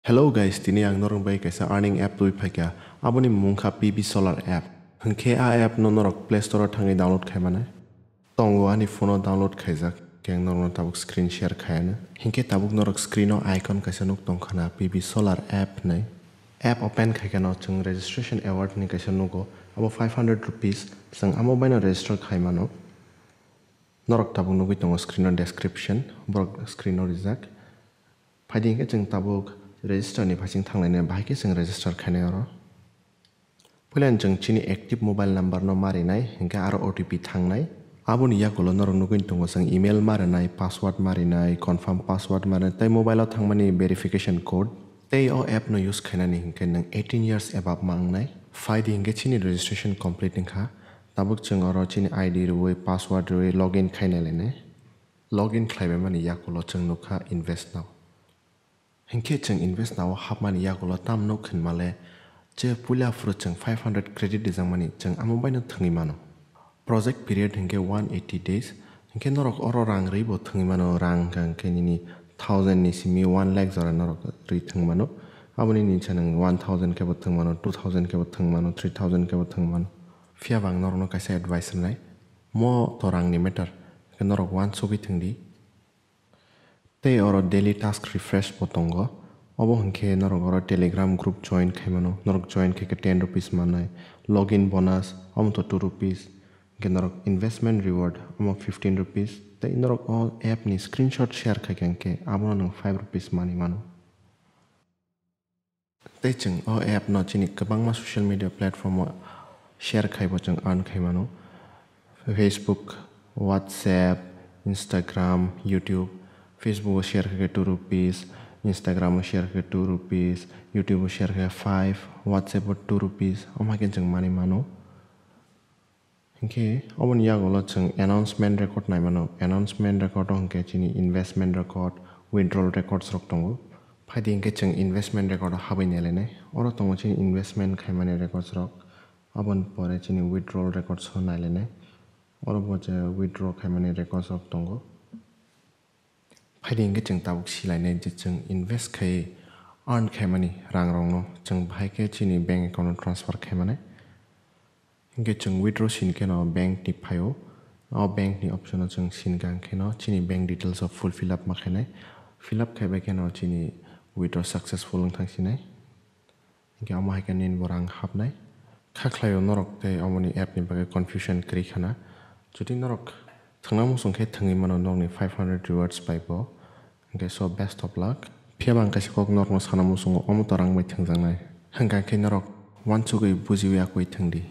Hello guys, tini ang norong bay kaisa earning app tui phaikia aboni mungkha PB Solar app. Hengke a app no norok Play Store thangi download khaimane. Tongo ani phone download khaijak keng norong tabuk screen share khaiyane. Hengke tabuk norok screen o icon kaisa nuk tongkhana PB Solar app nai. App open khaikano chung registration award ni kaisa nugo abo 500 rupees sang amo baina register khaimano. Norok tabuk nugui tongo screen o description borok screen o rijak. Phaiding ke chung tabuk register ni phasing thanglane bahike sing register khane aro pulan jeng chini active mobile number no marinai hingga aro OTP thangnai aboni yakulo norong nuguin tongo sang email marinai password marinai confirm password marinai tai mobile thangmani verification code tei o app no use khainani hingke nang 18 years above mangnai faidi hingke chini registration complete hingkha tabuk jeng aro chini ID ruwe password ruwe login khainalene login khlaibe mani yakulo jeng nukha invest now Hengke cheng invest now hapmani yakulo tam no khinmale che pulia fru cheng 500 credit dijangmani cheng amobaino thangi mano project period hengke 180 days hengke norok oro rang rei bo thangi mano rang hengke ni 1000 ni simi 1 lakh jora norok rei thang mano aboni ni chanang 1000 ke bo thang mano 2000 ke bo thang mano 3000 ke bo thang mano fia bang norok no kaisa advice nai mo to rang ni matter ke norok 1 sobi thangdi Tei oro daily task refresh botongo obo hengke norok oro telegram group join khaimano norok join khe 10 rupees manai login bonus to 2 rupees hengke norok investment reward 15 rupees tei norok all app ni screenshot share khai hengke abono nang 5 rupees mani mano tei cheng o app no chini kwbangma social media platform o share khaibo cheng earn khaimano Facebook WhatsApp Instagram YouTube Facebook share ke 2 rupees, Instagram share ke 2 rupees, YouTube share ke 5, WhatsApp 2 rupees. Omakin jeng mani mano. Hingke omon yagolo jeng announcement record nai mano. Announcement record hingke chini investment record, withdrawal records rok tongo. Phaidi hingke jeng investment record habai nelene. Oro tongo chini investment khaimani records rok. Abon pore chini withdrawal records ho nailene. Oro boje withdraw khaimani records rok tongo. Phaidi hingke cheng tabuk silainai je cheng invest khai earn khaimani rang rong no cheng bhaike chini bank account transfer khaimane hingke cheng withdraw sinke no bank ni phaio o bank ni option o cheng sinkang khe no chini bank details of full fill up ma khainai fill up khaibai khe no chini withdraw successful ong thangsinai hingke amo haike nin borang hapnai khaklaio norok tei amoni app ni bagai confusion kri khana jodi norok thangna musung khe thangi mano norni 500 rewards paibo hingke so best of luck phiabang kaisa kok norno sana musung omo torang bai thangjangnai hangka khe norok wansugui bujiwi akui thangdi